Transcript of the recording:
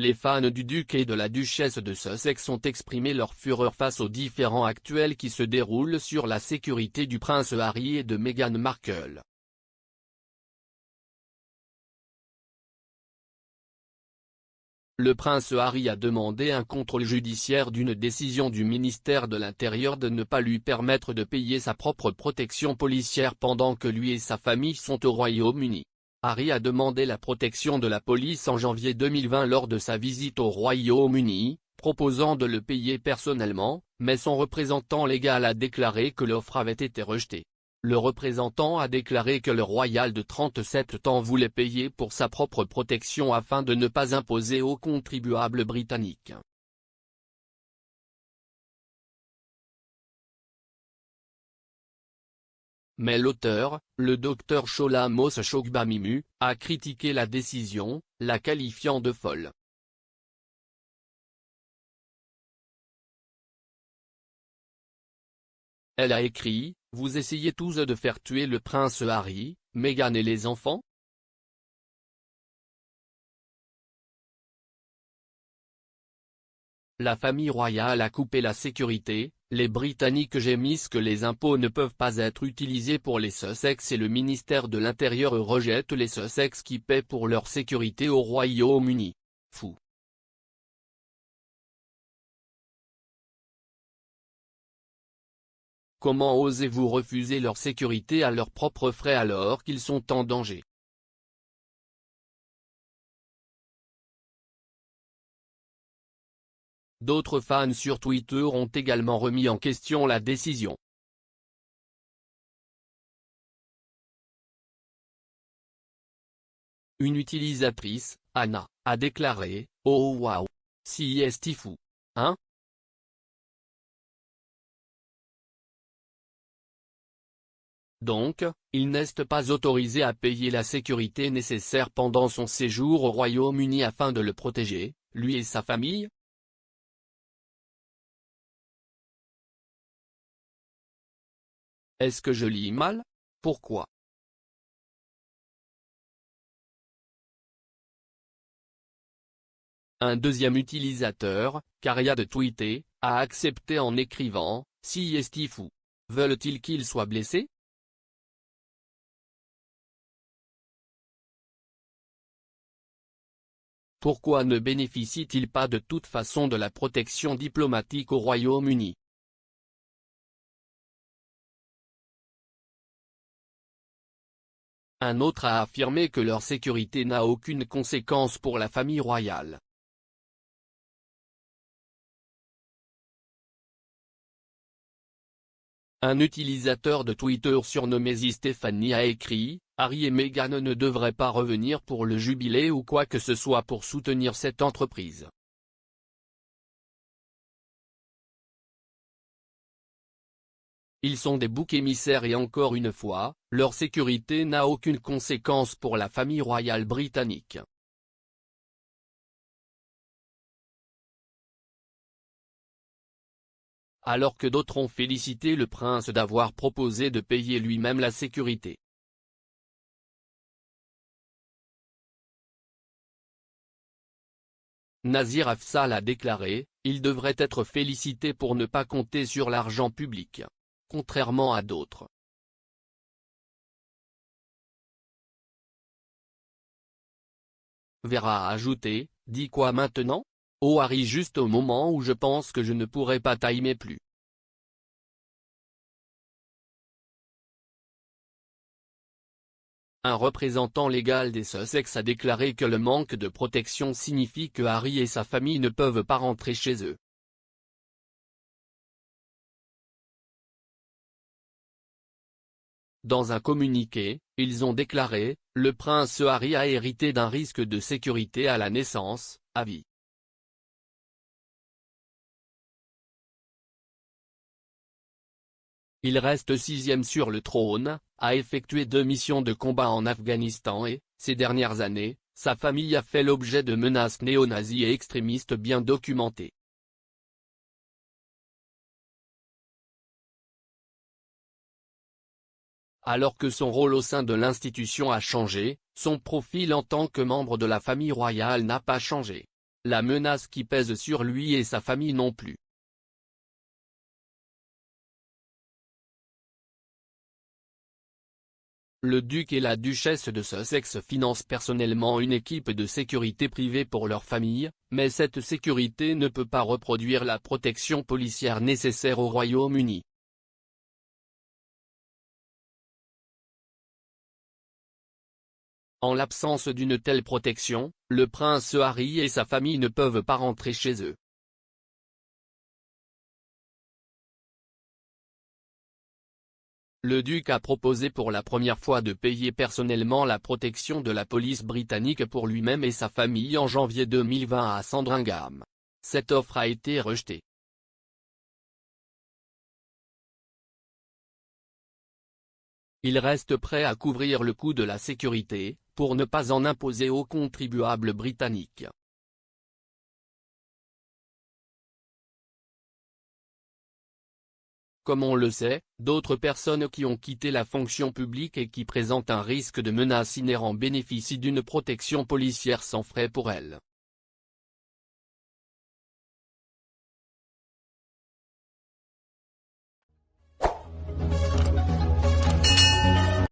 Les fans du duc et de la duchesse de Sussex ont exprimé leur fureur face aux différends actuels qui se déroulent sur la sécurité du prince Harry et de Meghan Markle. Le prince Harry a demandé un contrôle judiciaire d'une décision du ministère de l'Intérieur de ne pas lui permettre de payer sa propre protection policière pendant que lui et sa famille sont au Royaume-Uni. Harry a demandé la protection de la police en janvier 2020 lors de sa visite au Royaume-Uni, proposant de le payer personnellement, mais son représentant légal a déclaré que l'offre avait été rejetée. Le représentant a déclaré que le royal de 37 ans voulait payer pour sa propre protection afin de ne pas imposer aux contribuables britanniques. Mais l'auteur, le docteur Shola Mos Shogbamimu, a critiqué la décision, la qualifiant de folle. Elle a écrit: « Vous essayez tous de faire tuer le prince Harry, Meghan et les enfants ? La famille royale a coupé la sécurité, les Britanniques gémissent que les impôts ne peuvent pas être utilisés pour les Sussex et le ministère de l'Intérieur rejette les Sussex qui paient pour leur sécurité au Royaume-Uni. Fou. Comment osez-vous refuser leur sécurité à leurs propres frais alors qu'ils sont en danger ? » D'autres fans sur Twitter ont également remis en question la décision. Une utilisatrice, Anna, a déclaré: « Oh waouh. Si est fou. Hein ? Donc, il n'est pas autorisé à payer la sécurité nécessaire pendant son séjour au Royaume-Uni afin de le protéger, lui et sa famille ? » Est-ce que je lis mal ? Pourquoi ? Un deuxième utilisateur, Karia de tweeter, a accepté en écrivant: « Si est fou. Veulent-ils qu'il soit blessé ? » Pourquoi ne bénéficie-t-il pas de toute façon de la protection diplomatique au Royaume-Uni ? Un autre a affirmé que leur sécurité n'a aucune conséquence pour la famille royale. Un utilisateur de Twitter surnommé Stéphanie a écrit: « Harry et Meghan ne devraient pas revenir pour le jubilé ou quoi que ce soit pour soutenir cette entreprise. » Ils sont des boucs émissaires et encore une fois, leur sécurité n'a aucune conséquence pour la famille royale britannique. Alors que d'autres ont félicité le prince d'avoir proposé de payer lui-même la sécurité. Nazir Afzal a déclaré: « Il devrait être félicité pour ne pas compter sur l'argent public. Contrairement à d'autres. » Vera a ajouté: « Dis quoi maintenant ? Oh Harry, juste au moment où je pense que je ne pourrai pas t'aimer plus. » Un représentant légal des Sussex a déclaré que le manque de protection signifie que Harry et sa famille ne peuvent pas rentrer chez eux. Dans un communiqué, ils ont déclaré: « Le prince Harry a hérité d'un risque de sécurité à la naissance, à vie. Il reste sixième sur le trône, a effectué 2 missions de combat en Afghanistan et, ces dernières années, sa famille a fait l'objet de menaces néo-nazis et extrémistes bien documentées. » Alors que son rôle au sein de l'institution a changé, son profil en tant que membre de la famille royale n'a pas changé. la menace qui pèse sur lui et sa famille non plus. Le duc et la duchesse de Sussex financent personnellement une équipe de sécurité privée pour leur famille, mais cette sécurité ne peut pas reproduire la protection policière nécessaire au Royaume-Uni. En l'absence d'une telle protection, le prince Harry et sa famille ne peuvent pas rentrer chez eux. Le duc a proposé pour la première fois de payer personnellement la protection de la police britannique pour lui-même et sa famille en janvier 2020 à Sandringham. Cette offre a été rejetée. Il reste prêt à couvrir le coût de la sécurité, pour ne pas en imposer aux contribuables britanniques. Comme on le sait, d'autres personnes qui ont quitté la fonction publique et qui présentent un risque de menace inhérent bénéficient d'une protection policière sans frais pour elles.